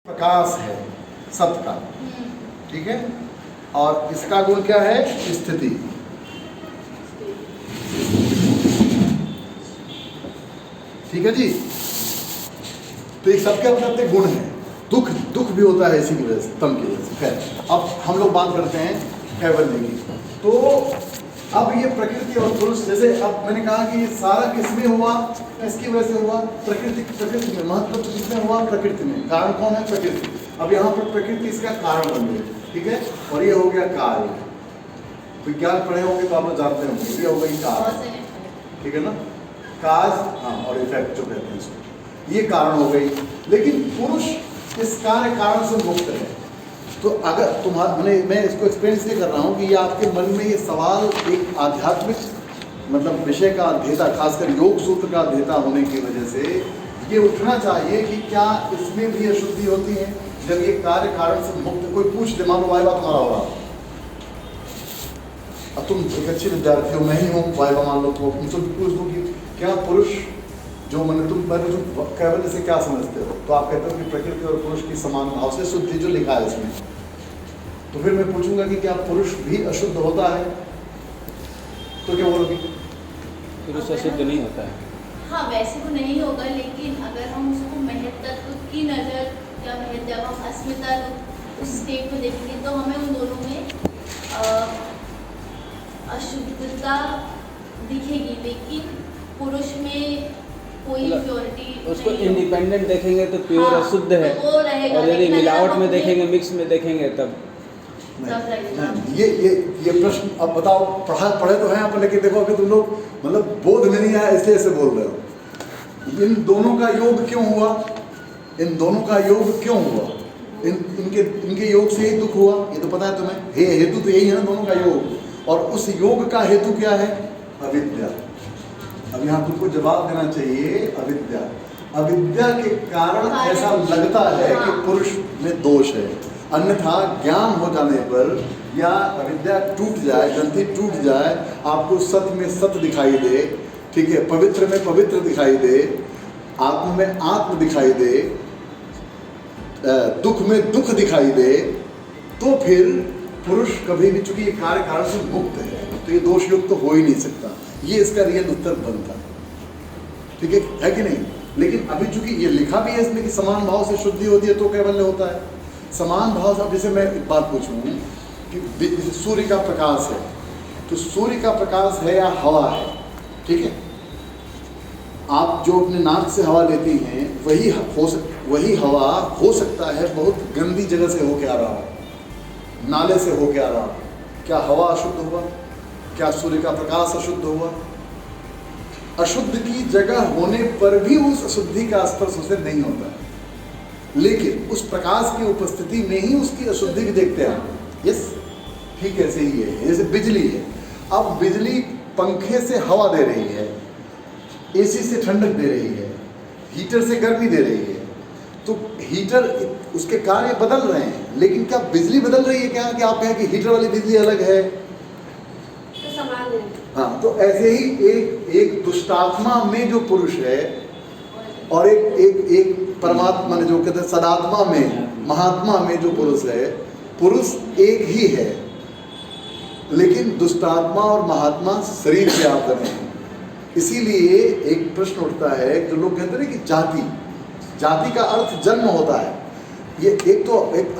प्रकाश है सत का, ठीक है। और इसका गुण क्या है? स्थिति। ठीक है जी। तो ये सबके अपने अपने गुण हैं। दुख भी होता है इसी की वजह से, तम की वजह से। खैर, अब हम लोग बात करते हैं कैवल्य की। तो अब ये प्रकृति और पुरुष, जैसे अब मैंने कहा कि ये सारा किसमें हुआ, किसकी वजह से हुआ? प्रकृति में। महत्व तो किसमें हुआ? प्रकृति में। कारण कौन है? प्रकृति। अब यहाँ पर प्रकृति इसका कारण बन गई, ठीक है। और ये हो गया कार्य। विज्ञान पढ़े होंगे तो आप लोग जानते होंगे, ये हो गई कार्य, ठीक है ना। काज, हाँ, और इफेक्ट जो कहते हैं इसको, ये कारण हो गई। लेकिन पुरुष इस कार्य कारण से मुक्त है। तो अगर मैं इसको एक्सप्लेन इसलिए कर रहा हूँ कि ये आपके मन में ये सवाल एक आध्यात्मिक मतलब विषय का अध्येता, खासकर योग सूत्र का अध्येता होने की वजह से ये उठना चाहिए कि क्या इसमें भी अशुद्धि होती है जब ये कार्य कारण से मुक्त। कोई पूछ दे, मान लो वाइवा तुम्हारा हो रहा, अब तुम एक अच्छे विद्यार्थी हो, मैं ही हूँ वाइवा मान लो, तो तुमसे पूछ दो कि क्या पुरुष जो तुम कैवल्य से क्या समझते हो, तो आप कहते हो कि प्रकृति और पुरुष की समान भाव से शुद्धि जो लिखा है इसमें। तो फिर मैं पूछूंगा कि क्या पुरुष भी अशुद्ध होता है, तो क्या बोलोगे? पुरुष अशुद्ध नहीं होता है। हाँ, वैसे तो नहीं होगा, लेकिन अगर हम उसको महत्व तत्व की नज़र या जब हम अस्मिता उस स्टेट में देखेंगे तो हमें उन दोनों में अशुद्धता दिखेगी, लेकिन पुरुष में कोई प्योरिटी उसको इंडिपेंडेंट देखेंगे तो प्योर अशुद्ध है, तो वो रहेगा। और यदि मिलावट में देखेंगे, मिक्स में देखेंगे तब नहीं। ये प्रश्न अब बताओ, पढ़े तो हैं आप, लेकिन देखो अभी तुम लोग मतलब बोध में नहीं आया इसलिए ऐसे बोल रहे हो। इन दोनों का योग क्यों हुआ? इन दोनों का योग क्यों हुआ? इनके योग से ही दुख हुआ, ये तो पता है तुम्हें। हेतु तो यही है ना, दोनों का योग। और उस योग का हेतु क्या है? अविद्या। अब यहाँ तुमको जवाब देना चाहिए, अविद्या। अविद्या के कारण ऐसा लगता है कि पुरुष में दोष है, अन्यथा ज्ञान हो जाने पर या अविद्या टूट जाए, ग्रंथि टूट जाए, आपको सत्य में सत्य दिखाई दे, ठीक है, पवित्र में पवित्र दिखाई दे, आत्म में आत्म दिखाई दे, दुख में दुख दिखाई दे, तो फिर पुरुष कभी भी, चूंकि ये कार्य कारण से मुक्त है, तो ये दोष युक्त तो हो ही नहीं सकता। ये इसका रियल उत्तर बनता है, ठीक है कि नहीं। लेकिन अभी चूंकि ये लिखा भी है इसमें कि समान भाव से शुद्धि होती है तो कैवल्य होता है। समान भाव से, अब जैसे मैं एक बात पूछूं कि जैसे सूर्य का प्रकाश है, तो सूर्य का प्रकाश है या हवा है, ठीक है। आप जो अपने नाक से हवा लेती हैं वही हवा हो सकता है बहुत गंदी जगह से होके आ रहा हो, नाले से होके आ रहा हो। क्या हवा अशुद्ध हुआ? क्या सूर्य का प्रकाश अशुद्ध हुआ? अशुद्ध की जगह होने पर भी उस अशुद्धि का स्पर्श उसे नहीं होता है, लेकिन उस प्रकाश की उपस्थिति में ही उसकी अशुद्धि भी देखते हैं। यस, ठीक ऐसे ही है। जैसे बिजली है, अब बिजली पंखे से हवा दे रही है, एसी से ठंडक दे रही है, हीटर से गर्मी दे रही है, तो हीटर उसके कार्य बदल रहे हैं, लेकिन क्या बिजली बदल रही है? क्या कि आप कहें कि हीटर वाली बिजली अलग है, तो समान है। हाँ, तो ऐसे ही एक दुष्टात्मा में जो पुरुष है और एक परमात्मा में जो कहते हैं सदात्मा में, महात्मा में जो पुरुष है, पुरुष एक ही है, लेकिन दुष्टात्मा और महात्मा शरीर से आते हैं। इसीलिए एक प्रश्न उठता है, जो लोग कहते हैं कि जाति का अर्थ जन्म होता है। ये एक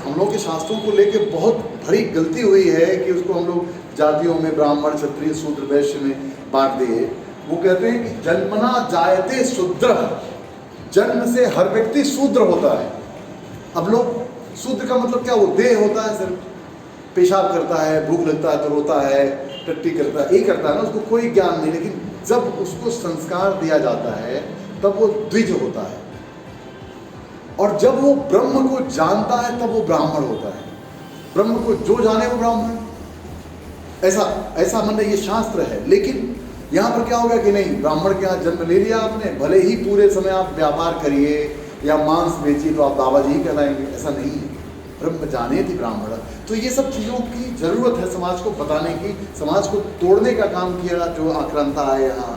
हम लोग के शास्त्रों को लेके बहुत बड़ी गलती हुई है कि उसको हम लोग जातियों में ब्राह्मण, क्षत्रिय, शूद्र, वैश्य में बांट दिए। वो कहते हैं कि जन्मना जायते शूद्र, जन्म से हर व्यक्ति शूद्र होता है। अब लोग शूद्र का मतलब क्या? वो देह होता है, सिर्फ पेशाब करता है, भूख लगता है तो रोता है, टट्टी करता है, यही करता है ना, उसको कोई ज्ञान नहीं। लेकिन जब उसको संस्कार दिया जाता है तब वो द्विज होता है, और जब वो ब्रह्म को जानता है तब वो ब्राह्मण होता है। ब्रह्म को जो जाने वो ब्राह्मण, ऐसा मतलब ये शास्त्र है। लेकिन यहाँ पर क्या होगा कि नहीं, ब्राह्मण के यहाँ जन्म ले लिया आपने, भले ही पूरे समय आप व्यापार करिए या मांस बेचिए तो आप बाबा जी ही कहलाएंगे, ऐसा नहीं है। ब्रह्म जाने थी ब्राह्मण। तो ये सब चीज़ों की ज़रूरत है समाज को बताने की, समाज को तोड़ने का काम किया जो आक्रांता है यहाँ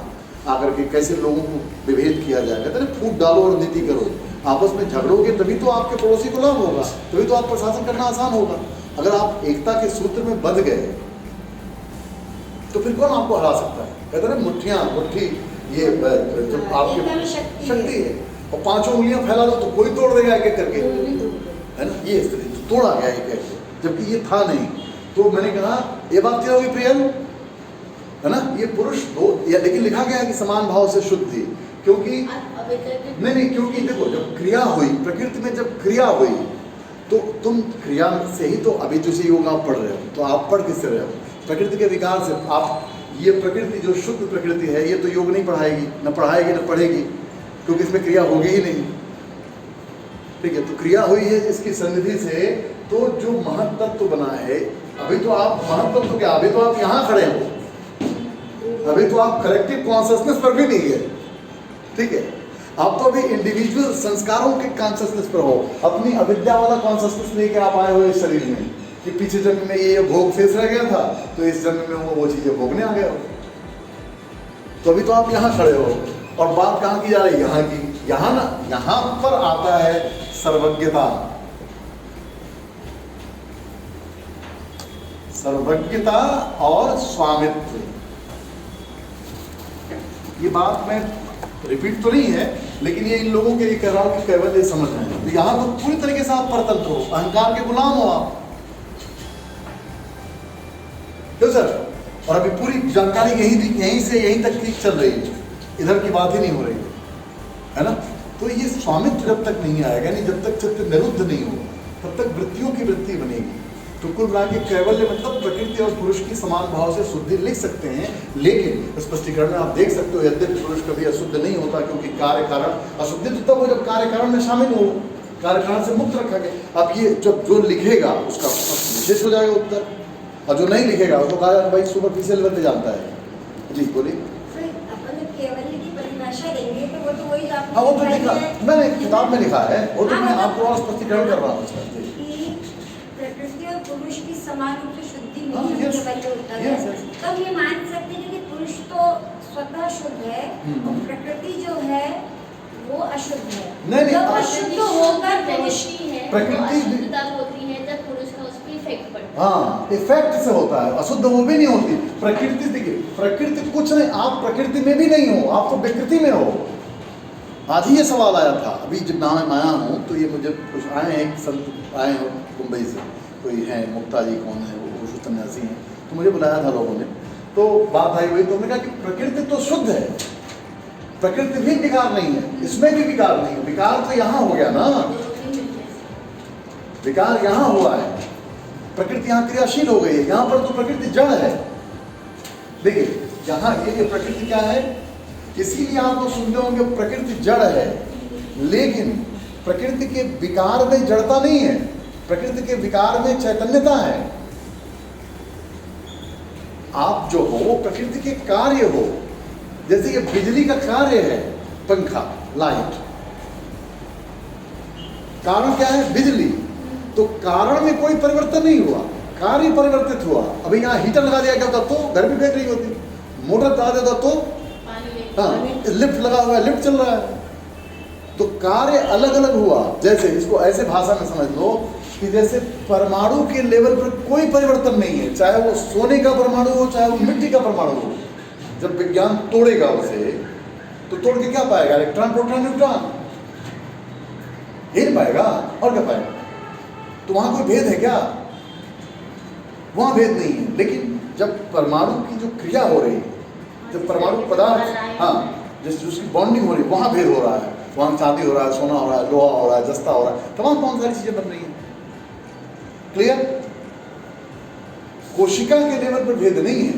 आकर के, कैसे लोगों को विभेद किया जाएगा। तो फूट डालो और नीति करो, आपस में झगड़ोगे तभी तो आपके पड़ोसी को लाभ होगा, तभी तो आप प्रशासन करना आसान होगा। अगर आप एकता के सूत्र में बंध गए तो फिर कौन आपको हरा सकता है? कहते हैं मुट्ठी ये जब आपके एकता में शक्ति शक्ति है, और 5 उंगलियां फैला दो तो कोई तोड़ देगा एक एक करके, है ना? ये स्थिति तोड़ा गया एक एक, जबकि ये था नहीं। तो मैंने कहा ये बात क्या होगी प्रियल, है ना? ये पुरुष दो, लेकिन लिखा गया है कि समान भाव से शुद्धि, क्योंकि नहीं, क्योंकि देखो जब क्रिया हुई प्रकृति में, जब क्रिया हुई तो तुम क्रिया से ही तो अभी जैसे योग आप पढ़ रहे हो, तो आप पढ़ किससे रहे हो? प्रकृति के विकार से। आप ये प्रकृति जो शुद्ध प्रकृति है ये तो योग नहीं पढ़ाएगी, न पढ़ाएगी न पढ़ेगी, क्योंकि इसमें क्रिया होगी ही नहीं। ठीक है, तो क्रिया हुई है इसकी सन्निधि से, तो जो महत तत्व बना है, अभी तो आप महत तत्व क्या, अभी तो आप यहाँ खड़े हो, अभी तो आप कलेक्टिव कॉन्शियसनेस पर भी नहीं है। ठीक है, आप तो अभी इंडिविजुअल संस्कारों के कॉन्शियसनेस पर हो, अपनी अविद्या वाला कॉन्शियसनेस लेके आप आए हो इस शरीर में, कि पिछले जन्म में ये भोग शेष रह गया था तो इस जन्म में वो चीजें भोगने आ गए हो। तो अभी तो आप यहाँ खड़े हो, और बात कहाँ की जा रही है? यहाँ की। यहाँ ना, यहाँ पर आता है सर्वज्ञता, सर्वज्ञता और स्वामित्व। ये बात मैं रिपीट तो नहीं है, लेकिन ये इन लोगों के लिए कह रहा हूं कि केवल ये समझ रहे हैं। तो यहाँ तो पूरी तरीके से आप परतंत्र हो, अहंकार के गुलाम हो आप, क्यों सर? और अभी पूरी जानकारी यहीं से यहीं तक की चल रही है, इधर की बात ही नहीं हो रही है ना? तो ये स्वामित्व जब तक नहीं आएगा, नहीं जब तक चित्त निरुद्ध नहीं होगा, तब तक वृत्तियों की वृत्ति बनेगी। तो कुल मिला के कैवल्य मतलब प्रकृति और पुरुष की समान भाव से शुद्धि लिख सकते हैं, लेकिन स्पष्टीकरण में आप देख सकते हो यद्यपि पुरुष कभी अशुद्ध नहीं होता, क्योंकि कार्य कारण अशुद्धि तो तब हो जब कार्य कारण में शामिल हो, कार्य कारण से मुक्त रखा गया। अब ये जब जो लिखेगा उसका विशेष हो जाएगा उत्तर, और जो नहीं लिखेगा उसको कहा भाई सुपरफिशियल लेवल पे जानता है। जी बोलिए। अपन केवल्य की परिभाषा देंगे तो वो तो वही आपने हाँ वो तो लिखा, मैंने किताब में लिखा है, वो तो मैं आपको और स्पष्टीकरण कर रहा हूँ उसका। प्रकृति और पुरुष की समान रूप से शुद्धि हाँ, नहीं yes, केवल्य होता है। yes, yes. तो हम ये मान सकते हैं कि पुरुष तो स्वतः शुद्ध है और प्रकृति जो है वो अशुद्ध है। नहीं, जब वो अशुद्ध शुद्ध होकर पुरुष प्रकृति अशुद्धता होती है जब पुरुष का उस पर इफेक्ट पड़ता है। हाँ, इफेक्ट से होता है, अशुद्ध वो भी नहीं होती। प्रकृति देखिए, प्रकृति कुछ नहीं, आप प्रकृति में भी नहीं हो, आप तो विकृति में हो। आज ही ये सवाल आया था, अभी जब मैं आया हूँ तो ये मुझे कुछ आए हैं, एक संत आए हो मुंबई से, कोई हैं मुक्ता जी कौन है, वो कुछ सन्यासी हैं, तो मुझे बुलाया था लोगों ने, तो बात आई हुई, तो हमने कहा कि प्रकृति तो शुद्ध है, प्रकृति भी विकार नहीं है, इसमें भी विकार नहीं है, विकार तो यहाँ हो गया ना, विकार यहाँ हुआ है, प्रकृति यहाँ क्रियाशील हो गई है, यहाँ पर तो प्रकृति जड़ है। देखिए यहाँ ये प्रकृति क्या है, इसीलिए आप लोग सुनते होंगे प्रकृति जड़ है, लेकिन प्रकृति के विकार में जड़ता नहीं है, प्रकृति के विकार में चैतन्यता है। आप जो हो प्रकृति के कार्य हो, जैसे ये बिजली का कार्य है, पंखा, लाइट, कारण क्या है? बिजली। तो कारण में कोई परिवर्तन नहीं हुआ, कार्य परिवर्तित हुआ। अभी यहाँ हीटर लगा दिया गया तो गर्मी फेंक रही होती, मोटर लगा देता तो हाँ, लिफ्ट लगा हुआ है, लिफ्ट चल रहा है। तो कार्य अलग अलग हुआ। जैसे इसको ऐसे भाषा में समझ लो कि जैसे परमाणु के लेवल पर कोई परिवर्तन नहीं है, चाहे वो सोने का परमाणु हो, चाहे वो मिट्टी का परमाणु हो। जब विज्ञान तोड़ेगा उसे तो तोड़ के क्या पाएगा? इलेक्ट्रॉन, प्रोटॉन, न्यूट्रॉन, हिल पाएगा और क्या पाएगा? तो वहां कोई भेद है क्या? वहां भेद नहीं है। लेकिन जब परमाणु की जो क्रिया हो रही है, जब परमाणु पदार्थ, हाँ, जिस उसकी बॉन्डिंग हो रही है, वहां भेद हो रहा है। वहां चांदी हो रहा है, सोना हो रहा है, लोहा हो रहा है, जस्ता हो रहा है, तमाम कौन सारी चीजें बन रही हैं। क्लियर? कोशिका के लेवल पर भेद नहीं है,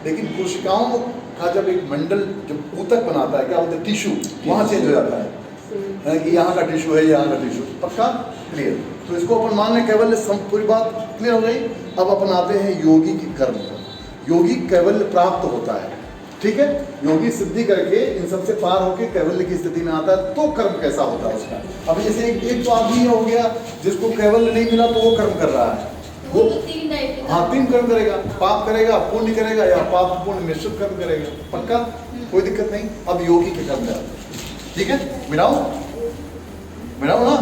लेकिन कोशिकाओं का जब एक मंडल जब ऊतक बनाता है, क्या बोलते हैं, टिश्यू, वहां चेंज हो जाता है कि यहाँ का टिश्यू है, यहाँ का टिश्यू। पक्का? क्लियर? तो इसको अपन मान लें कैवल्य, पूरी बात क्लियर हो गई। अब अपन आते हैं योगी की कर्म पर। योगी कैवल्य प्राप्त होता है, ठीक है? योगी सिद्धि करके इन सबसे पार होकर कैवल्य की स्थिति में आता है, तो कर्म कैसा होता है उसका। अब जैसे एक तो आदमी हो गया जिसको कैवल्य नहीं मिला, तो वो कर्म कर रहा है, वो हाँ 3 कर्म करेगा, पाप करेगा, पुण्य करेगा, या पाप पुण्य मिश्रित कर्म करेगा। पक्का? कोई दिक्कत नहीं। अब योगी के कर्म जाते, ठीक है? मिलाओ मेरा ना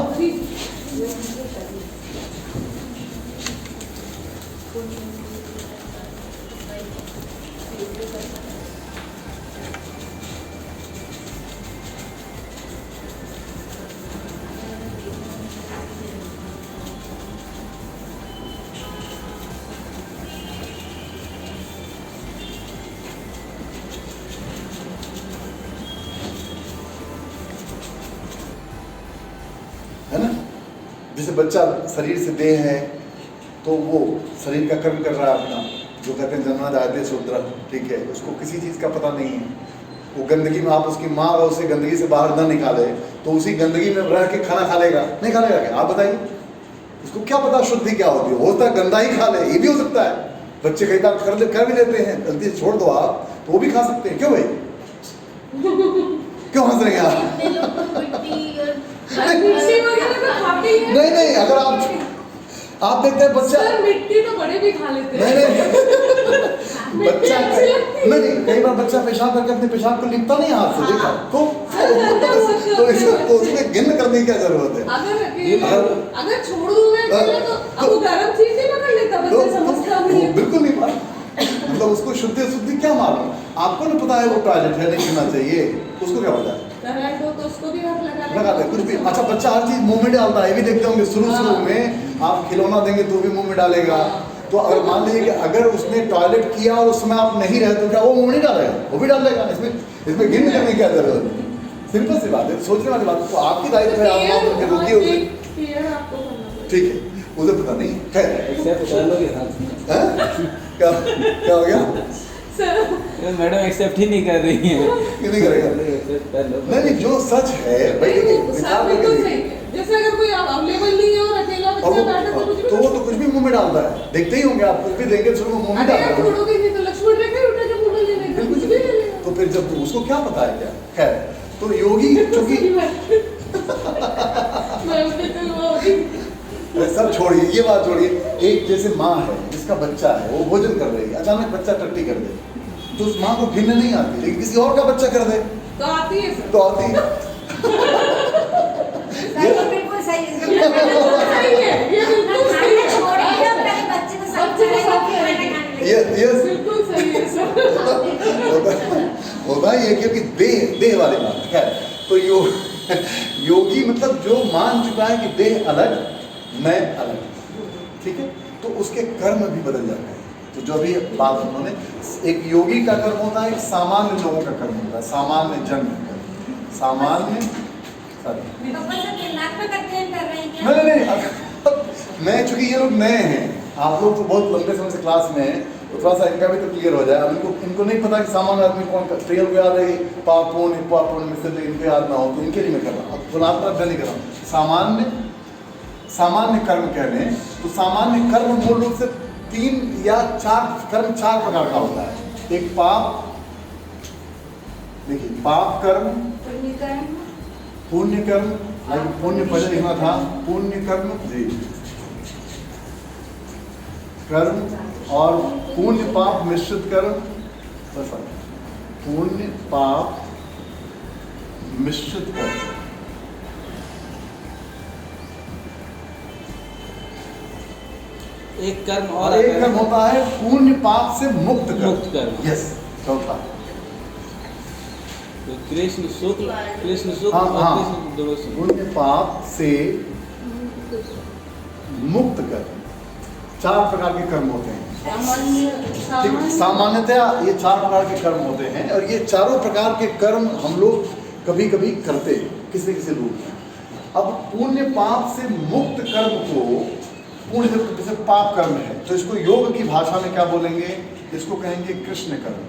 है ना, जैसे बच्चा शरीर से देह है तो वो शरीर का कर्म कर रहा है अपना, जो कहते हैं जन्मना जाते शूद्र, ठीक है, उसको किसी चीज़ का पता नहीं है। वो गंदगी में आप उसकी माँ और उसे गंदगी से बाहर ना निकाले तो उसी गंदगी में रह के खाना खा लेगा, नहीं खा लेगा क्या? आप बताइए, उसको क्या पता शुद्धि क्या होती है? होता है गंदा ही खा ले, ये भी हो सकता है। बच्चे कई बार कर भी लेते हैं, गलती से छोड़ दो आप तो वो भी खा सकते हैं। क्यों भाई, क्यों हंस रहे हैं आप? कितने लोग तो मिट्टी और मिट्टी वगैरह तो खाते ही हैं। नहीं, अगर आप देखते हैं बच्चा, सर मिट्टी तो बड़े भी खा लेते हैं। नहीं बच्चा नहीं, कई बार बच्चा पेशाब करके अपने पेशाब को लिपता नहीं हाथ से, देखा तो उसमें गिन करने की क्या जरूरत है? अगर छोड़ दूंगा तो अब वो गर्म चीज ही पकड़ लेता, बच्चा समझता नहीं है। बिल्कुल नहीं पाता, मतलब उसको शुद्धि क्या मालूम? आपको नहीं पता है वो टॉयलेट है, नहीं करना चाहिए, उसको क्या पता है? तो उसको भी हाथ लगा दे कुछ भी। अच्छा, बच्चा हर चीज मुंह में डालता है, ये भी देखते होंगे शुरू में आप खिलौना देंगे तो भी मुंह में डालेगा। तो अगर मान लीजिए कि अगर उसने टॉयलेट किया और उस समय आप नहीं रहे तो क्या वो मुंह नहीं डालेगा? वो भी डालेगा। इसमें गिन करने की क्या जरूरत है? सिंपल सी बात है, सोचने वाली बात। तो आपकी दायित्व है, आप माफ करके रोकिए उसे, ठीक है, उसे पता नहीं है। एक्सेप्ट कर लोगे हाथ? क्या हो गया? मैडम एक्सेप्ट ही नहीं कर रही है। क्यों नहीं करेगा? नहीं, जो सच है भाई, विचार करके जैसे अगर कोई अवेलेबल नहीं है और अकेला बच्चा बैठा तो वो तो कुछ भी मुंह में डालता है, देखते ही होंगे आप, कुछ भी देंगे शुरू में मुंह में डालता है। छोड़ोगे नहीं तो लक्ष्मण रेखा उठा के फोटो ले लेगा, कुछ भी ले लेगा। तो फिर जब उसको क्या पता है क्या? खैर, तो योगी चूंकि सब छोड़िए, ये बात छोड़िए। एक जैसे माँ है जिसका बच्चा है, वो भोजन कर रही है, अचानक बच्चा टट्टी कर दे तो उस माँ को घिन नहीं आती, लेकिन किसी और का बच्चा कर दे तो आती है सर, तो आती है। बिल्कुल सही सही है, ये बिल्कुल सही है। बच्चे को बिल्कुल सही है सर। होता ही है, क्योंकि देह वाली बात है। खैर, तो योगी मतलब जो मान चुका है कि देह अलग, मैं अलग, ठीक है, तो उसके कर्म भी बदल जाते हैं। तो जो भी बात उन्होंने, एक योगी का कर्म होता है, एक सामान्य लोगों का कर्म होता है, सामान्य जन का कर्म, सामान्य नहीं, मैं चूंकि ये लोग नए हैं, आप लोग तो बहुत लंबे समय से क्लास में हैं, तो थोड़ा सा इनका भी तो क्लियर हो जाए। अब इनको नहीं पता कि सामान्य आदमी कौन का ट्रेल को याद है, पापून में से इनको याद ना हो, तो इनके लिए मैं कर रहा हूँ। अब गुणात्मक नहीं कर रहा हूँ, सामान्य कर्म कह रहे हैं। तो सामान्य कर्म मूल रूप से 3 या 4 कर्म, 4 प्रकार का होता है। एक पाप, देखिए पाप कर्म, पुण्य कर्म, पुण्य पहले लिखना था, पुण्य कर्म जी कर्म, और पुण्य पाप मिश्रित कर्म, बस पुण्य पाप मिश्रित कर्म। एक कर्म और एक कर्म होता है पुण्य पाप से मुक्त कर्म। यस, चौथा तो कृष्ण शुक्ल हाँ, और कृष्ण दोनों से पुण्य पाप से मुक्त कर्म। 4 प्रकार के कर्म होते हैं, ठीक है। सामान्यतया ये 4 प्रकार के कर्म होते हैं, और ये चारों प्रकार के कर्म हम लोग कभी कभी करते हैं किसी किसी रूप में। अब पुण्य पाप से मुक्त कर्म को, पुण्य जैसे पाप कर्म है तो इसको योग की भाषा में क्या बोलेंगे? इसको कहेंगे कृष्ण कर्म।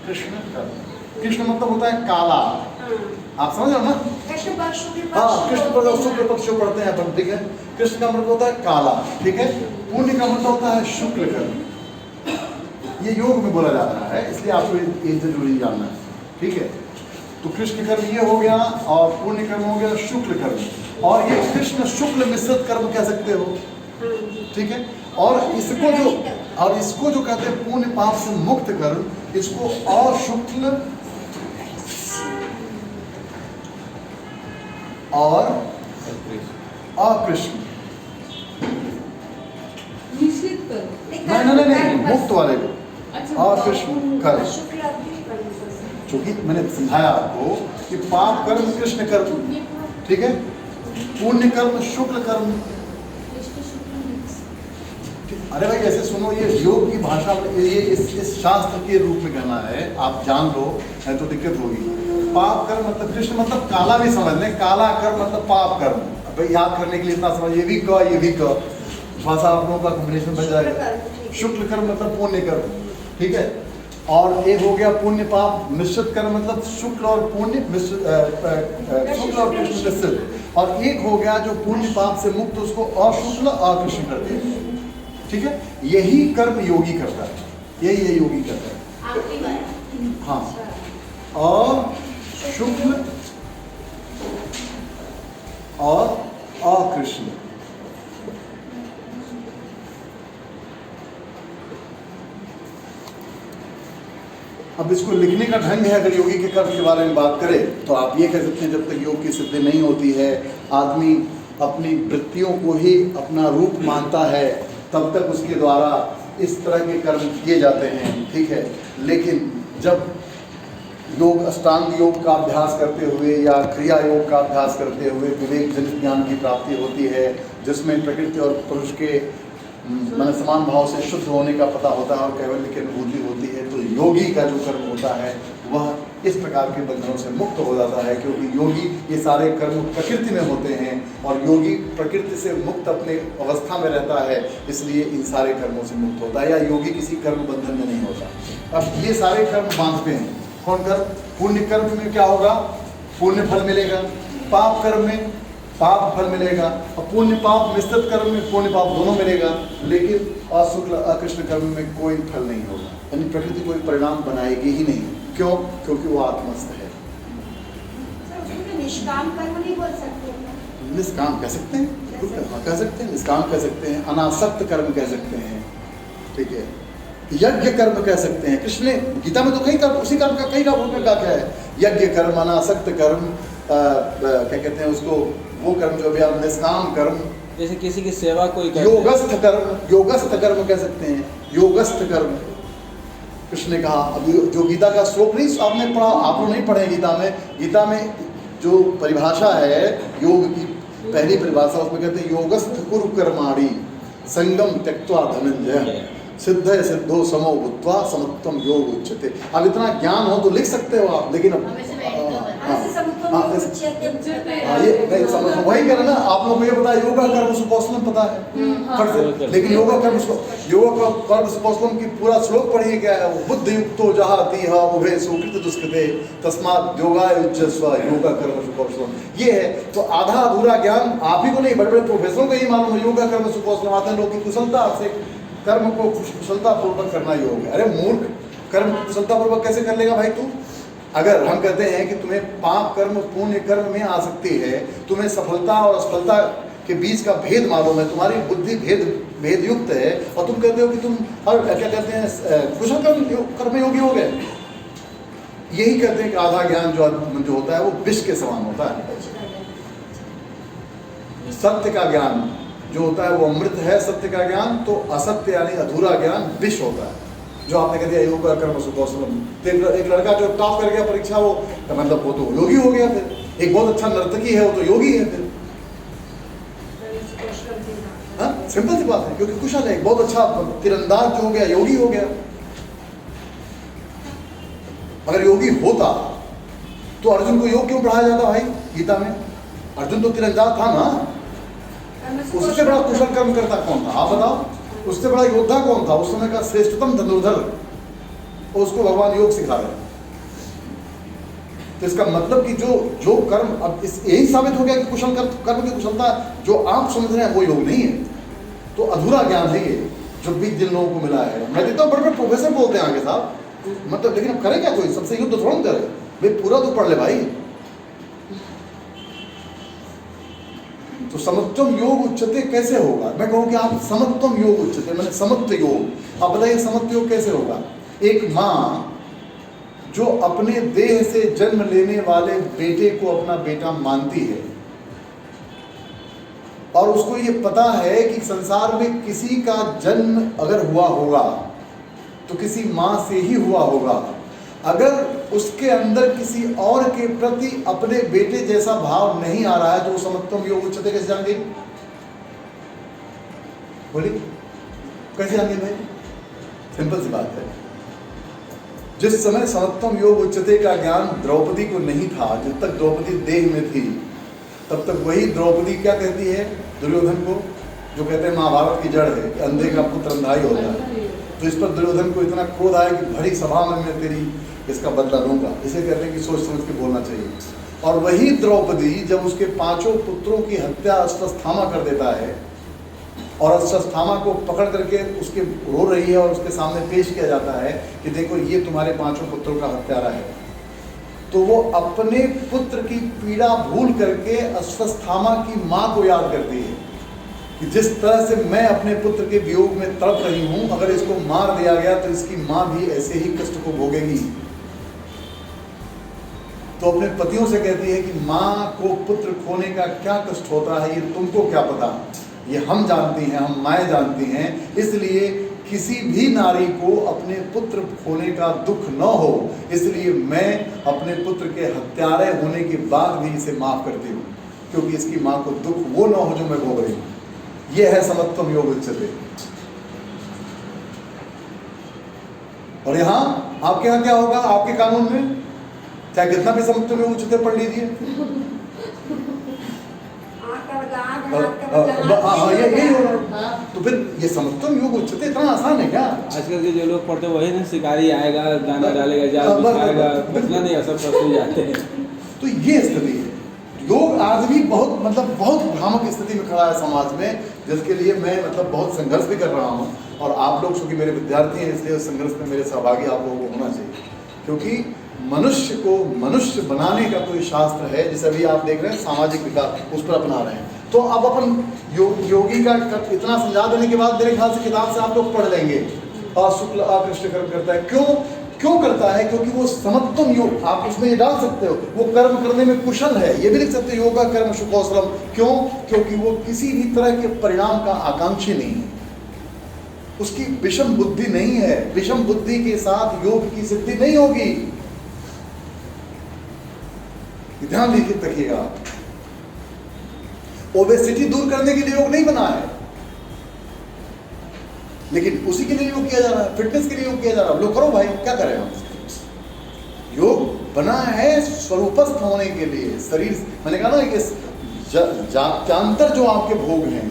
कृष्ण कर्म, कृष्ण मतलब होता है काला, आप समझ रहे हो ना? कृष्ण पक्ष, हाँ, कृष्ण पक्ष, शुक्ल पक्ष पढ़ते हैं अपन, ठीक है। कृष्ण का मतलब होता है काला, ठीक है। पुण्य का मतलब होता है शुक्ल कर्म। ये योग में बोला जा रहा है, इसलिए आपको ये जरूरी जानना है, ठीक है। तो कृष्ण कर्म ये हो गया, और पुण्य कर्म हो गया शुक्ल कर्म, और ये कृष्ण शुक्ल मिश्रित कर्म कह सकते हो, ठीक है। और इसको जो कहते हैं पुण्य पाप से मुक्त कर्म, इसको अशुक्ल और कृष्ण अकृष्ण। मिश्रित करो। नहीं, मुक्त वाले को अच्छा अकृष्ण कर्म। शुक्ल अवधि कर्म। चूंकि मैंने समझाया आपको कि पाप कर्म कृष्ण कर्म, ठीक है, पुण्य कर्म शुक्ल कर्म। अरे भाई ऐसे सुनो, ये योग की भाषा में ये इस शास्त्र के रूप में कहना है, आप जान लो, नहीं तो दिक्कत होगी। पाप कर्म मतलब कृष्ण मतलब काला भी समझ लें, काला कर्म मतलब पाप कर्म। अब याद करने के लिए इतना समझ, ये भी कह भाषा आप लोगों का कॉम्बिनेशन बन जाएगा। शुक्ल कर्म मतलब पुण्य कर्म, ठीक है। और एक हो गया पुण्य पाप मिश्रित कर्म, मतलब शुक्ल और पुण्य शुक्ल और कृष्ण मिश्रित। और एक हो गया जो पुण्य पाप से मुक्त, उसको अशुक्ल अकृष्ण करते हैं, ठीक है। यही कर्म योगी करता है, यही योगी करता है। आखिरी बार हाँ, और शुक्ल और अकृष्ण। अब इसको लिखने का ढंग है, अगर योगी के कर्म के बारे में बात करें तो आप ये कह सकते हैं, जब तक योग की सिद्धि नहीं होती है, आदमी अपनी वृत्तियों को ही अपना रूप मानता है, तब तक उसके द्वारा इस तरह के कर्म किए जाते हैं, ठीक है। लेकिन जब योग अष्टांग योग का अभ्यास करते हुए या क्रिया योग का अभ्यास करते हुए विवेक जनित ज्ञान की प्राप्ति होती है, जिसमें प्रकृति और पुरुष के मन समान भाव से शुद्ध होने का पता होता है और कैवल्य की अनुभूति होती है, तो योगी का जो कर्म होता है वह इस प्रकार के बंधनों से मुक्त हो जाता है। क्योंकि योगी ये सारे कर्म प्रकृति में होते हैं और योगी प्रकृति से मुक्त अपने अवस्था में रहता है, इसलिए इन सारे कर्मों से मुक्त होता है, या योगी किसी कर्म बंधन में नहीं होता। अब ये सारे कर्म बांधते हैं कौन कर्म? पुण्य कर्म में क्या होगा? पुण्य फल मिलेगा, पाप कर्म में पाप फल मिलेगा, और पुण्य पाप मिश्रित कर्म में पुण्य पाप दोनों मिलेगा, लेकिन अशुक्ल अकृष्ण कर्म में कोई फल नहीं होगा, यानी प्रकृति कोई परिणाम बनाएगी ही नहीं। क्यों? क्योंकि वो आत्मस्थ है। निष्काम कर्म नहीं बोल सकते, निष्काम कह सकते हैं, कह सकते हैं, निष्काम कह सकते हैं, अनासक्त कर्म कह सकते हैं, ठीक है, यज्ञ कर्म कह सकते हैं। कृष्ण ने गीता में तो कई कर्म, उसी कर्म का कई रूप में क्या है, यज्ञ कर्म, अनासक्त कर्म, क्या कहते हैं उसको, वो कर्म जो भी आप निष्काम कर्म, जैसे किसी की सेवा कोई करता है। योगस्थ कर्म कह सकते हैं, योगस्थ कर्म कृष्ण ने कहा। अब जो गीता का श्लोक नहीं आपने पढ़ा, आप लोग नहीं पढ़े गीता में जो परिभाषा है योग की, पहली परिभाषा उसमें कहते हैं योगस्थ कुरु कर्माणि संगम त्यक्त्वा धनंजय सिद्ध सिद्धो समो भूत्वा समत्वम योग उच्यते। अब इतना ज्ञान हो तो लिख सकते हो आप, लेकिन अब ये समझ वही कह रहे ना, आप लोगों को ये पता है योगा कर्म सुकौशलम पता है, लेकिन योगा कर्म सुकौशलम की पूरा श्लोक पढ़िए क्या है, वो बुद्ध युक्तो जहाति हा उभे सुकृत दुष्कृते तस्मात् योगाय उच्चस्व योगा कर्म सुकौशलम। ये है तो आधा अधूरा ज्ञान आप ही को नहीं, बड़े बड़े प्रोफेसरों को ही मालूम है योगा कर्म सुकौशलम। आते हैं लोग की कुशलता से कर्म को कुशलता पूर्वक करना योग है। अरे मूर्ख, कर्म कुशलता पूर्वक कैसे कर लेगा भाई तू? अगर हम कहते हैं कि तुम्हें पाप कर्म पुण्य कर्म में आसक्ति है, तुम्हें सफलता और असफलता के बीच का भेद मालूम है, तुम्हारी बुद्धि भेद युक्त है, और तुम कहते हो कि तुम हर क्या कहते हैं कुशल कर्म योगी हो गए। यही कहते हैं कि आधा ज्ञान जो होता है वो विष के समान होता है। सत्य का ज्ञान जो होता है वो अमृत है, सत्य का ज्ञान, तो असत्य यानी अधूरा ज्ञान विष होता है। जो आपने कह दिया योगा कर्म सुकौशलम, एक लड़का जो टॉप कर गया परीक्षा, वो मतलब वो तो योगी हो गया। फिर एक बहुत अच्छा नर्तकी है, वो तो योगी है फिर। हाँ, सिंपल सी बात है, क्योंकि कुशल है। बहुत अच्छा तीरंदाज जो हो गया योगी हो गया। अगर योगी होता तो अर्जुन को योग क्यों पढ़ाया जाता भाई गीता में? अर्जुन तो तीरंदाज था ना, उससे बड़ा कुशल कर्म करता कौन था आप बताओ? उससे बड़ा योद्धा कौन था उस समय का? श्रेष्ठतम धनुर्धर, उसको भगवान योग सिखा रहे। तो इसका मतलब कि जो कर्म, अब इस यही साबित हो गया कि कुशल कर्म की कुशलता जो आप समझ रहे हैं वो योग नहीं है, तो अधूरा ज्ञान है ये जो 20 दिन लोगों को मिला है। मैं देखता हूँ बड़े बड़े प्रोफेसर बोलते हैं आगे साहब, मतलब लेकिन अब करे क्या कोई? सबसे युद्ध थोड़ा करे भाई, पूरा तो पढ़ ले भाई। तो समत्वम योग उच्चते कैसे होगा? मैं कहूँ कि आप समत्वम योग उच्चते, मैंने समत्व योग, आप बताइए समत्व योग कैसे होगा? एक माँ जो अपने देह से जन्म लेने वाले बेटे को अपना बेटा मानती है, और उसको ये पता है कि संसार में किसी का जन्म अगर हुआ होगा तो किसी माँ से ही हुआ होगा। अगर उसके अंदर किसी और के प्रति अपने बेटे जैसा भाव नहीं आ रहा है तो वो समत्वम योग उच्चते कैसे जान गई? बोलिए कैसे जान गई भाई? सिंपल सी बात है। जिस समय समत्वम योग उच्चते का ज्ञान द्रौपदी को नहीं था, जब तक द्रौपदी देह में थी तब तक वही द्रौपदी क्या कहती है दुर्योधन को, जो कहते हैं महाभारत की जड़ है कि अंधे का पुत्र अंधाई होता है। तो इस पर दुर्योधन को इतना क्रोध आया कि भरी सभा में मैं तेरी इसका बदला लूंगा। इसे कहते हैं कि सोच समझ के बोलना चाहिए। और वही द्रौपदी जब उसके 5 पुत्रों की हत्या अश्वत्थामा कर देता है और अश्वत्थामा को पकड़ करके उसके रो रही है और उसके सामने पेश किया जाता है कि देखो ये तुम्हारे 5 पुत्रों का हत्यारा है, तो वो अपने पुत्र की पीड़ा भूल करके अश्वत्थामा की माँ को याद करती है कि जिस तरह से मैं अपने पुत्र के वियोग में तड़प रही हूं, अगर इसको मार दिया गया तो इसकी माँ भी ऐसे ही कष्ट को भोगेगी। तो अपने पतियों से कहती है कि माँ को पुत्र खोने का क्या कष्ट होता है ये तुमको क्या पता, ये हम जानती हैं, हम माएँ जानती हैं। इसलिए किसी भी नारी को अपने पुत्र खोने का दुख न हो, इसलिए मैं अपने पुत्र के हत्यारे होने के बाद भी इसे माफ करती हूँ, क्योंकि इसकी माँ को दुख वो न हो जो मैं भोग रही हूँ। ये है समत्वम योग उच्चते। और यहाँ आपके यहाँ क्या होगा? आपके कानून में चाहे कितना भी समत्वम योग उच्चते पढ़ लीजिए, यही होगा। तो फिर ये समत्वम योग उच्चते इतना आसान है क्या? आजकल के जो लोग पढ़ते हैं वही ना, शिकारी आएगा दाना डालेगा जाल बिछाएगा, बचना नहीं, सब फंस जाते हैं। तो ये स्थिति है। योग आज भी बहुत बहुत भ्रामक स्थिति में खड़ा है समाज में, जिसके लिए मैं बहुत संघर्ष भी कर रहा हूँ। और आप लोग चूंकि मेरे विद्यार्थी हैं इसलिए उस संघर्ष में मेरे सहभागी आप लोगों को होना चाहिए, क्योंकि मनुष्य को मनुष्य बनाने का कोई शास्त्र है, जैसे अभी आप देख रहे हैं सामाजिक विकास उस पर अपना रहे हैं। तो अब अपन योगी का इतना समझा देने के बाद मेरे ख्याल से किताब से आप लोग पढ़ लेंगे शुक्ल आकृष्ट कर्म करता है। क्यों करता है? क्योंकि वो समत्वम योग, आप उसमें ये डाल सकते हो, वो कर्म करने में कुशल है, ये भी लिख सकते हो योगा कर्म सुकौशलम। क्यों? क्योंकि वो किसी भी तरह के परिणाम का आकांक्षी नहीं है, उसकी विषम बुद्धि नहीं है। विषम बुद्धि के साथ योग की सिद्धि नहीं होगी, ध्यान लिखित रखिएगा। ओबेसिटी दूर करने के लिए योग नहीं बना है, लेकिन उसी के लिए योग किया जा रहा है, फिटनेस के लिए योग किया जा रहा है। लोग करो भाई, क्या करें हम? योग बना है स्वरूपस्थ होने के लिए। शरीर मैंने कहा ना कि जांतर जो आपके भोग हैं,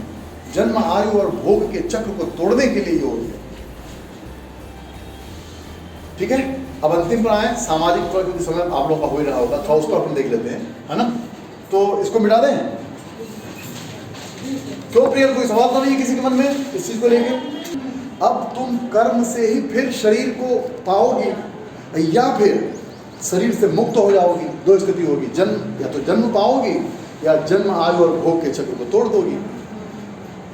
जन्म आयु और भोग के चक्र को तोड़ने के लिए योग है। ठीक है, अब अंतिम पर आए सामाजिक क्योंकि समय आप लोगों का हो ही रहा होगा, थोड़ा उसको अपन देख लेते हैं, है ना? तो इसको मिटा दें। क्यों प्रिय, कोई सवाल तो नहीं है किसी के मन में इस चीज को लेके? अब तुम कर्म से ही फिर शरीर को पाओगी या फिर शरीर से मुक्त हो जाओगी। 2 स्थिति होगी, जन्म या तो जन्म पाओगी या जन्म आयु और भोग के चक्र को तोड़ दोगी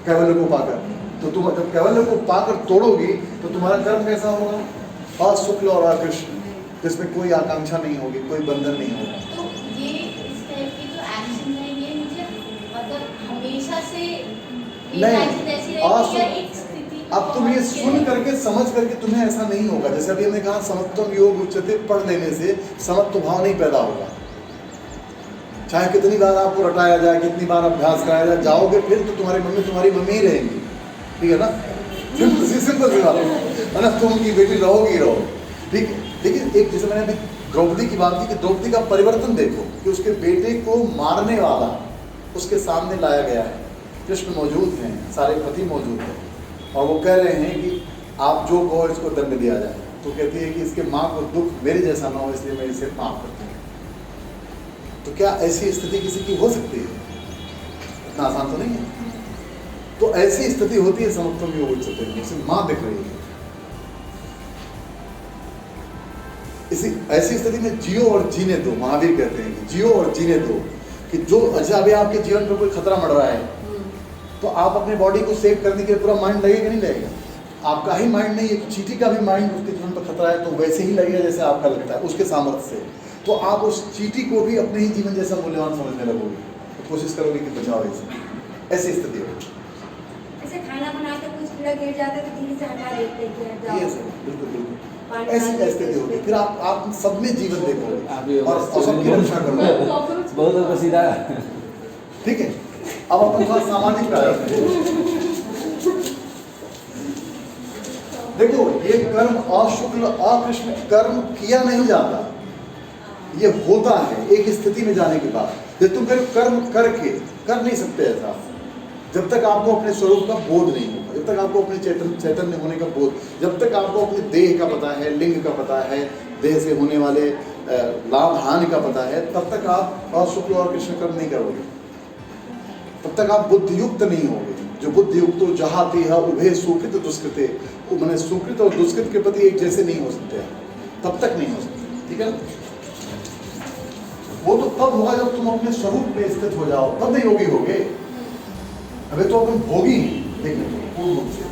कैवल्य को पाकर। तो तुम जब कैवल्य को पाकर तोड़ोगी तो तुम्हारा कर्म कैसा होगा? अशुक्ल और अकृष्ण, जिसमें कोई आकांक्षा नहीं होगी, कोई बंधन नहीं होगा। तो ये इस टाइप की जो एक्शन है ये मुझे हमेशा से अब तुम ये सुन करके समझ करके तुम्हें ऐसा नहीं होगा। जैसे अभी हमने कहा समत्वम योग उच्चते पढ़ लेने से समत्व भाव नहीं पैदा होगा। चाहे कितनी बार आपको रटाया जाए, कितनी बार अभ्यास कराया जाए, जाओगे फिर तो तुम्हारी मम्मी ही रहेंगी। ठीक है ना? सिंपल सी बात है ना? तुम उनकी बेटी रहोगी। ठीक है, लेकिन एक जैसे मैंने अभी द्रौपदी की बात की कि द्रौपदी का परिवर्तन देखो कि उसके बेटे को मारने वाला उसके सामने लाया गया है, कृष्ण मौजूद हैं, सारे पति मौजूद हैं और वो कह रहे हैं कि आप जो कहो इसको दंड दिया जाए। तो कहती है कि इसके माँ को दुख मेरे जैसा ना हो, इसलिए मैं इसे माफ करती हूँ। तो क्या ऐसी स्थिति किसी की हो सकती है? इतना आसान तो नहीं है। तो ऐसी स्थिति होती है समत्वम योग उच्चते में, उसे माँ दिख रही है। ऐसी स्थिति में जियो और जीने दो। महावीर कहते हैं कि जियो और जीने दो, कि जो अच्छा अभी आपके जीवन पर कोई खतरा मर रहा है तो आप अपने बॉडी को सेव करने के लिए पूरा माइंड लगेगा नहीं लगेगा? आपका ही माइंड नहीं, एक चींटी का भी माइंड उसके जीवन पर खतरा है तो वैसे ही लगेगा जैसे आपका लगता है उसके सामर्थ्य से। तो आप उस चींटी को भी अपने ही जीवन जैसा मूल्यवान समझने लगोगे, तो कोशिश करोगे कि बचाओ इसे। ऐसी स्थिति होगी। ऐसे खाना बनाते कुछ कीड़ा गिर जाता है तो धीरे से हटा देते हैं कि हट जाओ। ये सब बिल्कुल बिल्कुल पानी ऐसी डाल देते स्थिति हैं होगी। उसमें। फिर आप सब में जीवन आप देखोगे ये और सबकी रक्षा करोगे। बहुत को सीधा ठीक है, अब अपन थोड़ा सामाजिक पे आते हैं। देखो ये कर्म अशुक्ल अकृष्ण कर्म किया नहीं जाता, ये होता है एक स्थिति में जाने के बाद। जब तुम फिर कर्म करके कर नहीं सकते ऐसा जब तक आपको अपने स्वरूप का बोध नहीं होगा, जब तक आपको अपने चैतन्य होने का बोध, जब तक आपको अपने देह का पता है, लिंग का पता है, देह से होने वाले लाभ हानि का पता है, तब तक आप अशुक्ल और कृष्ण कर्म नहीं करोगे, तब तक आप बुद्धियुक्त नहीं होगे। जो बुद्धियुक्त हो जहाती है उभे सुकृत दुष्कृते, मैंने सुकृत और दुष्कृत के प्रति एक जैसे नहीं हो सकते, तब तक नहीं हो सकते। ठीक है, वो तो तब होगा जब तुम अपने स्वरूप में स्थित हो जाओ, तब नहीं योगी होगे। अबे तो अपन भोगी देखने को पूर्ण रूप से,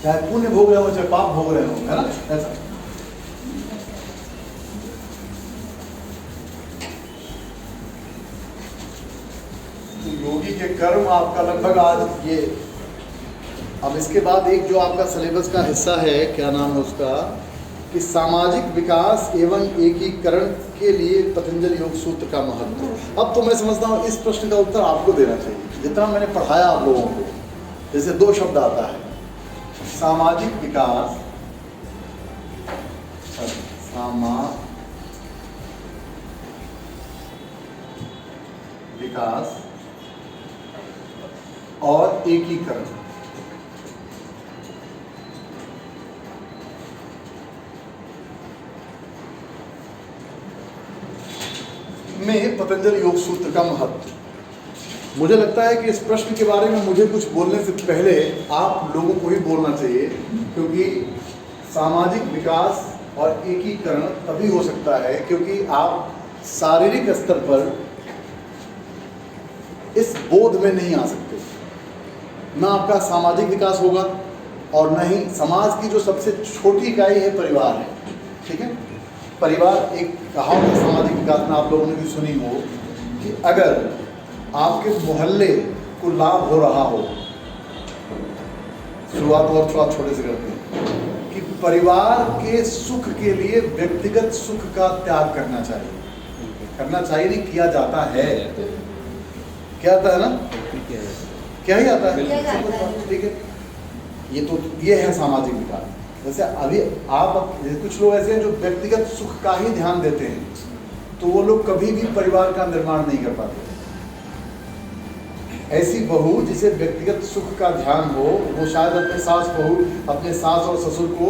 चाहे पुण्य भोग रहे हो चाहे पाप भोग रहे हो, है ना ऐसा। तो योगी के कर्म आपका लगभग आज ये, अब इसके बाद एक जो आपका सिलेबस का हिस्सा है, क्या नाम है उसका, कि सामाजिक विकास एवं एकीकरण के लिए पतंजलि योग सूत्र का महत्व। अब तो मैं समझता हूँ इस प्रश्न का उत्तर आपको देना चाहिए, जितना मैंने पढ़ाया आप लोगों को। जैसे दो शब्द आता है, सामाजिक विकास, विकास और एकीकरण। में पतंजलि योग सूत्र का महत्व। मुझे लगता है कि इस प्रश्न के बारे में मुझे कुछ बोलने से पहले आप लोगों को ही बोलना चाहिए, क्योंकि सामाजिक विकास और एकीकरण तभी हो सकता है क्योंकि आप शारीरिक स्तर पर इस बोध में नहीं आ सकते। ना आपका सामाजिक विकास होगा और न ही समाज की जो सबसे छोटी इकाई है परिवार है। ठीक है, परिवार एक कहावत है सामाजिक विकास में, आप लोगों ने भी सुनी हो कि अगर आपके मोहल्ले को लाभ हो रहा हो, शुरुआत और थोड़ा छोटे से करते हैं, कि परिवार के सुख के लिए व्यक्तिगत सुख का त्याग करना चाहिए। करना चाहिए नहीं, किया जाता है। क्या आता है ना, क्या ही आता है। ठीक है, ये है सामाजिक विकास। जैसे अभी आप कुछ लोग ऐसे हैं जो व्यक्तिगत सुख का ही ध्यान देते हैं, तो वो लोग कभी भी परिवार का निर्माण नहीं कर पाते। ऐसी बहू जिसे व्यक्तिगत सुख का ध्यान हो, वो शायद अपने सास और ससुर को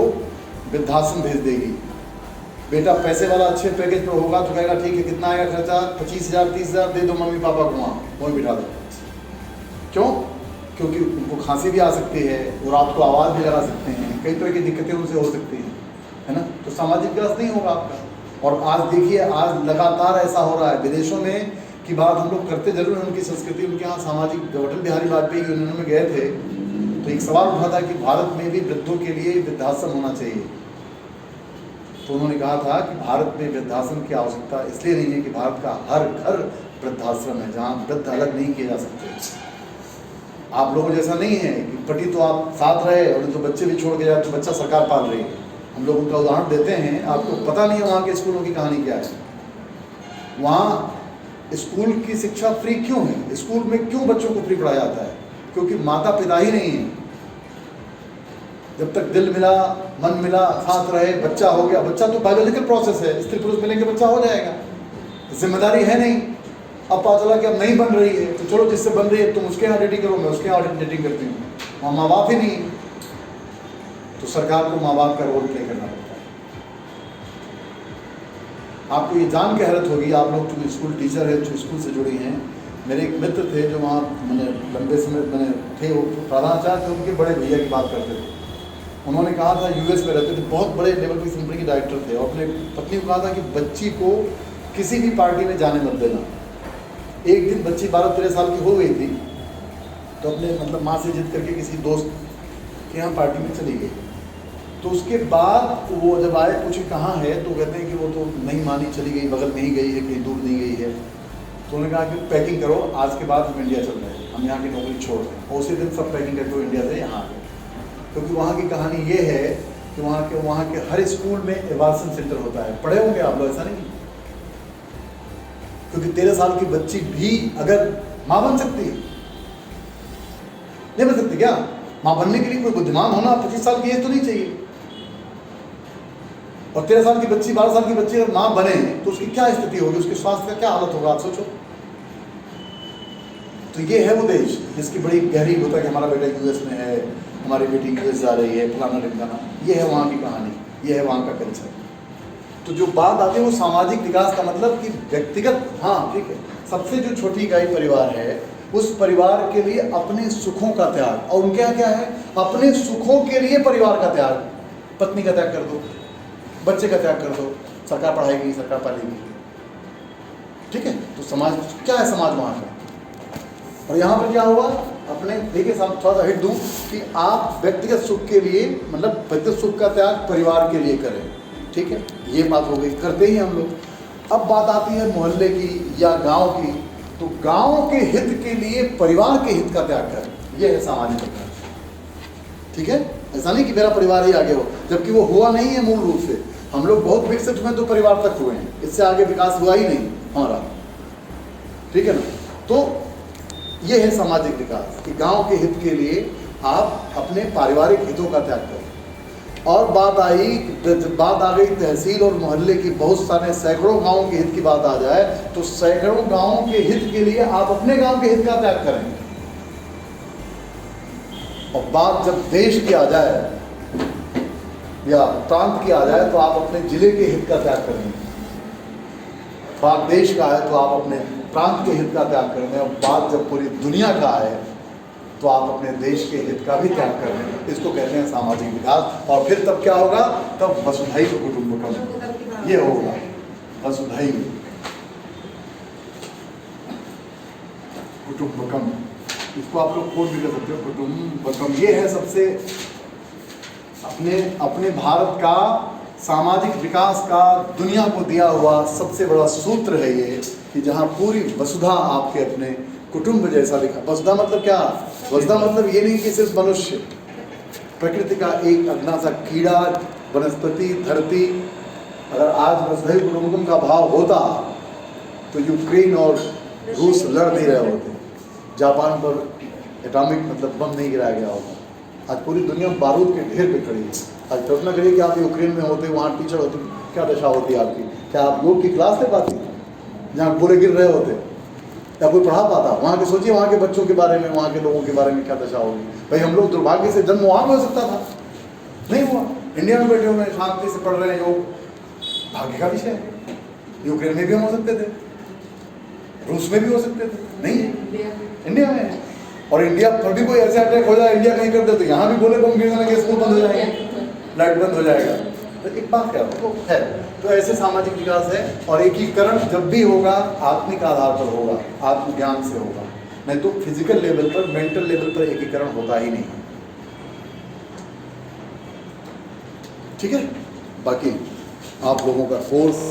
वृद्धाश्रम भेज देगी। बेटा पैसे वाला अच्छे पैकेज पर होगा तो कहेगा ठीक है, कितना आएगा खर्चा, 25,000 30,000 दे दो मम्मी पापा को, वहीं बिठा दो। क्यों? क्योंकि उनको खांसी भी आ सकती है और रात को आवाज़ भी लगा सकते हैं, कई तरह की दिक्कतें उनसे हो सकती हैं, है ना। तो सामाजिक विकास नहीं होगा आपका। और आज देखिए, आज लगातार ऐसा हो रहा है विदेशों में की बात हम लोग करते जरूर हैं, उनकी संस्कृति, उनके यहाँ सामाजिक, अटल बिहारी वाजपेयी यूनियन में गए थे तो एक सवाल उठा था कि भारत में भी वृद्धों के लिए वृद्धाश्रम होना चाहिए। तो उन्होंने कहा था कि भारत में वृद्धाश्रम की आवश्यकता इसलिए नहीं है कि भारत का हर घर वृद्धाश्रम है जहाँ वृद्ध अलग नहीं किए जा सकते। आप लोगों जैसा नहीं है कि पति तो आप साथ रहे और तो बच्चे भी छोड़ के जाए तो बच्चा सरकार पाल रही है। हम लोग उनका उदाहरण देते हैं, आपको पता नहीं है वहाँ के स्कूलों की कहानी क्या है। वहाँ स्कूल की शिक्षा फ्री क्यों है? स्कूल में क्यों बच्चों को फ्री पढ़ाया जाता है? क्योंकि माता पिता ही नहीं है। जब तक दिल मिला, मन मिला, साथ रहे, बच्चा हो गया। बच्चा तो बायोलॉजिकल प्रोसेस है, स्त्री पुरुष मिलेंगे बच्चा हो जाएगा, जिम्मेदारी है नहीं। अब पता चला कि अब नहीं बन रही है तो चलो जिससे बन रही है तुम उसके यहाँ डेटिंग करो, मैं उसके यहाँ डेटिंग करती हूँ। वहाँ माँ बाप ही नहीं, तो सरकार को माँ बाप का रोल प्ले करना पड़ता है। आपको ये जान के हैरत होगी, आप लोग जो स्कूल टीचर है, जो स्कूल से जुड़ी हैं, मेरे एक मित्र थे जो वहाँ मैंने लंबे समय मैंने थे, वो प्रधानाचार्य थे, उनके बड़े भैया की बात करते थे। उन्होंने कहा था यूएस में रहते थे, बहुत बड़े लेवल की कंपनी के डायरेक्टर थे, और अपने पत्नी को कहा था कि बच्ची को किसी भी पार्टी में जाने मत देना। एक दिन बच्ची 12-13 साल की हो गई थी तो अपने माँ से जिद करके किसी दोस्त के यहाँ पार्टी में चली गई। तो उसके बाद वो जब आए पूछे कहाँ है, तो कहते हैं कि वो तो नहीं मानी, चली गई, बगल में ही गई है, कहीं दूर नहीं गई है। तो उन्होंने कहा कि पैकिंग करो, आज के बाद हम इंडिया चल रहे हैं, हम यहाँ की नौकरी छोड़ रहे हैं। और उसी दिन सब पैकिंग करके वो इंडिया से यहाँ आ गए। क्योंकि वहाँ की कहानी ये है कि वहाँ के हर स्कूल में एवाल्यूएशन सेंटर होता है। पढ़े होंगे आप लोग, ऐसा नहीं? क्योंकि 13 साल की बच्ची भी अगर माँ बन सकती है, नहीं बन सकती क्या? माँ बनने के लिए कोई बुद्धिमान होना 25 साल की एज तो नहीं चाहिए। और 13 साल की बच्ची, 12 साल की बच्ची अगर माँ बने तो उसकी क्या स्थिति होगी, उसके स्वास्थ्य का क्या हालत होगा, आप सोचो। तो ये है वो देश जिसकी बड़ी गहरी होता है कि हमारा बेटा यूएस में है, हमारी बेटी यूएस जा रही है, फलाना ढिमकाना। ये है वहाँ की कहानी, ये है वहाँ का कल्चर। तो जो बात आती है वो सामाजिक विकास का मतलब कि व्यक्तिगत, हाँ ठीक है, सबसे जो छोटी इकाई परिवार है, उस परिवार के लिए अपने सुखों का त्याग। और उनके यहाँ क्या है? अपने सुखों के लिए परिवार का त्याग। पत्नी का त्याग कर दो, बच्चे का त्याग कर दो, सरकार पढ़ाएगी, सरकार पालेगी, ठीक है। तो समाज क्या है? समाज वहाँ का। और यहाँ पर क्या हुआ? अपने देखिए साहब, थोड़ा सा हिट दूँ कि आप व्यक्तिगत सुख के लिए, मतलब व्यक्तिगत सुख का त्याग परिवार के लिए करें, ठीक है। ये बात हो गई, करते ही हम लोग। अब बात आती है मोहल्ले की या गांव की। तो गांव के हित के लिए परिवार के हित का त्याग करें, यह है सामाजिक विकास, ठीक है। ऐसा नहीं कि मेरा परिवार ही आगे हो, जबकि वो हुआ नहीं है मूल रूप से। हम लोग बहुत विकसित हुए तो परिवार तक हुए हैं, इससे आगे विकास हुआ ही नहीं हमारा, ठीक है ना। तो ये है सामाजिक विकास कि गांव के हित के लिए आप अपने पारिवारिक हितों का त्याग करें। और बात आ गई तहसील और मोहल्ले की, बहुत सारे सैकड़ों गांवों के हित की बात आ जाए तो सैकड़ों गांवों के हित के लिए आप अपने गांव के हित का त्याग करें। और बात जब देश की आ जाए या प्रांत की आ जाए तो आप अपने जिले के हित का त्याग करेंगे। बात देश का है तो आप अपने प्रांत के हित का त्याग करेंगे। और बात जब पूरी दुनिया का है तो आप अपने देश के हित का भी त्याग करेंगे। इसको कहते हैं सामाजिक विकास। और फिर तब क्या होगा? तब वसुधैव कुटुंबकम ये होगा। वसुधैव कुटुंबकम, इसको आप लोग कोड भी कर सकते हो, कुटुंबकम। ये है सबसे अपने भारत का सामाजिक विकास का दुनिया को दिया हुआ सबसे बड़ा सूत्र है ये, कि जहाँ पूरी वसुधा आपके अपने कुटुंब जैसा दिखा। वसुधा मतलब क्या? वसुधा मतलब ये नहीं कि सिर्फ मनुष्य, प्रकृति का एक अदना सा कीड़ा, वनस्पति, धरती। अगर आज वसुधैव कुटुंबकम का भाव होता तो यूक्रेन और रूस लड़ नहीं रहे होते, जापान पर एटॉमिक मतलब बम नहीं गिराया गया होता। आज पूरी दुनिया बारूद के ढेर पे खड़ी है। आज कल्पना करिए कि आप यूक्रेन में होते, वहाँ टीचर होते, क्या दशा होती आपकी? क्या आप योग की क्लास ले पाती जहाँ गोले गिर रहे होते, या कोई पढ़ा पाता? वहाँ के सोचिए, वहाँ के बच्चों के बारे में, वहाँ के लोगों के बारे में क्या दशा होगी। भाई हम लोग दुर्भाग्य से जन्म वहाँ में हो सकता था, नहीं हुआ। इंडिया में बैठे हुए शांति से पढ़ रहे हैं योग, भाग्य का विषय है। यूक्रेन में भी हम हो सकते थे, रूस में भी हो सकते थे, नहीं इंडिया में है। और इंडिया पर भी कोई ऐसे अटैक हो जाए, इंडिया नहीं करते तो यहाँ भी बोले बम गिरने लगे, स्कूल बंद हो जाएंगे, लाइट बंद हो जाएगा। तो एक बात क्या है, तो ऐसे सामाजिक विकास है। और एकीकरण जब भी होगा आत्मिक आधार पर होगा, आत्मज्ञान से होगा, नहीं तो फिजिकल लेवल पर, मेंटल लेवल पर एकीकरण होता ही नहीं। ठीक है। बाकी आप लोगों का कोर्स